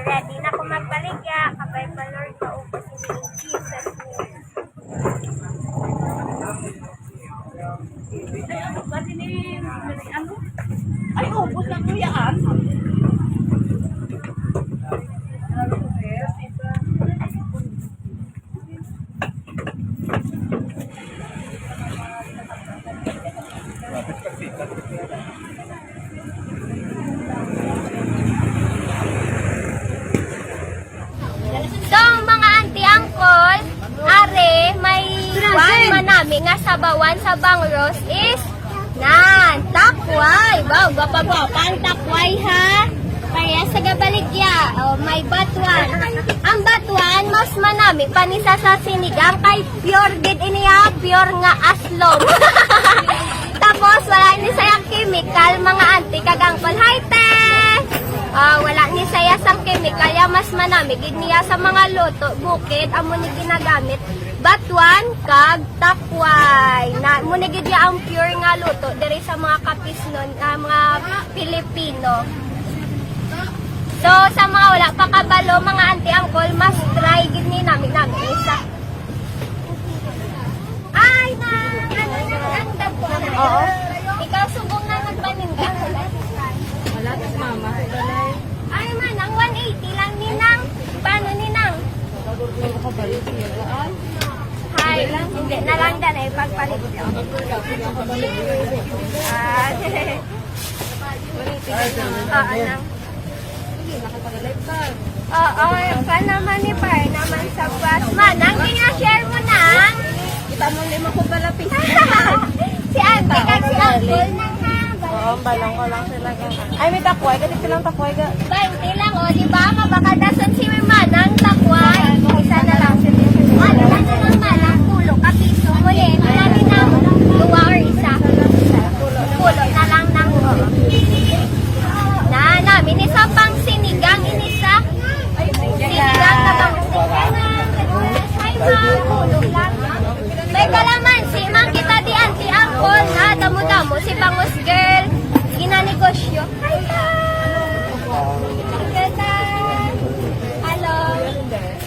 ready na ko magbaligya. Kabay pa Lord, maupos in Jesus name. Ay, ano ba din ano? Ay, ubos na kuyaan. So, mga auntie, uncle, are, may one manami nga sabawan sa Bangros is nan, takway. Wow, gwapa-gwapa ang takway ha. Kaya sa gabaligya, oh, may batuan. Ang batuan, mas manami panisa sa sinigang kay pure gid iniya, pure nga aslom. Tapos, wala ni sayang chemical, mga auntie, kagangkol, hi te! Wala ni saya sang chemical, ya mas manami gid niya sa mga luto, bukid, amo ni ginagamit, batuan, kag takway. Na, mo ni gid ya ang pure nga luto, diri sa mga kapis nun, mga Pilipino. So, sa mga wala pa kabalo, mga auntie, uncle, mas try gid ni namin isa. Ay, na, ano ang takway? Oo. Ikaw subong na nagpaninda. Wala tas mama. Ay, manang 180 lang ninang. Paano ninang? Hi, hindi na lang dan eh, pagpalit nyo. Oo, nang. Oo, pa naman ni Par, naman sa bus. Manang, share mo nang. Kita mo lima ko pala pisa. Si Auntie kag si Uncle nang ha. Oo, balong ko lang sila. Ay, may takway. Kasi silang takway ka. 20 lang, o, di ba? Mabakadasan si Manang takway. Isa na lang. Ano lang na lang Manang, pulo, kapiso. Muli, marami na 2 or isa. Pulo na lang ng na namin isa pang sinigang inisa. Sinigang na bang sinigang. Ay, pulo lang. May kalamansi, mang kita di auntie uncle na damo-damo si Bangus Girl. Ginanegosyo. Hi, ganda. Hello.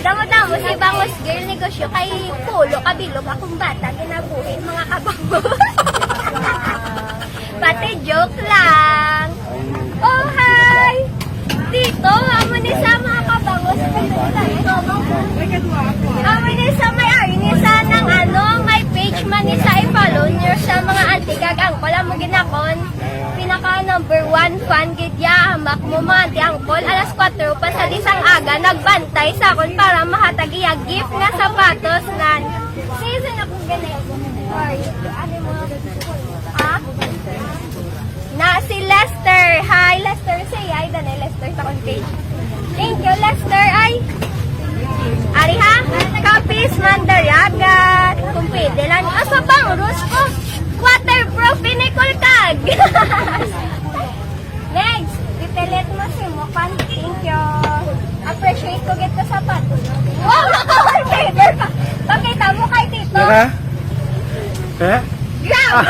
Damo-damo si Bangus Girl negosyo kay pulo kabilog akong bata ginabuhin mga kabangos. Pati joke lang. Oh, hi! Dito, amo ni sa mga kabangos. Amo ni sa may arinisa ng may page man ni sa i-follow nyo sa mga anti-gagang. Wala mo ginakon. Pinaka number 1 fan gidya. Hamak mo mga anti-angkol. Alas 4 pa sa disang aga. Nagbantay sa akon para mahatag iya gift nga sapatos nan. Season akong ganit. Sorry. Ano mo? Ha? Na si Lester. Hi, Lester. Say hi, Danay. Lester sa akong page. Thank you, Lester. Ay. Ari ha? Kapis, mandaragat. Kung pwede lang. Asa bang Rus ko? Waterproof, pinikultag. Next. Pipilit mo si Mukhan. Thank you. Appreciate ko gito sapatos. Wow, naka-order ka. Pakita mo kay Tito. Naka? Eh? Grab!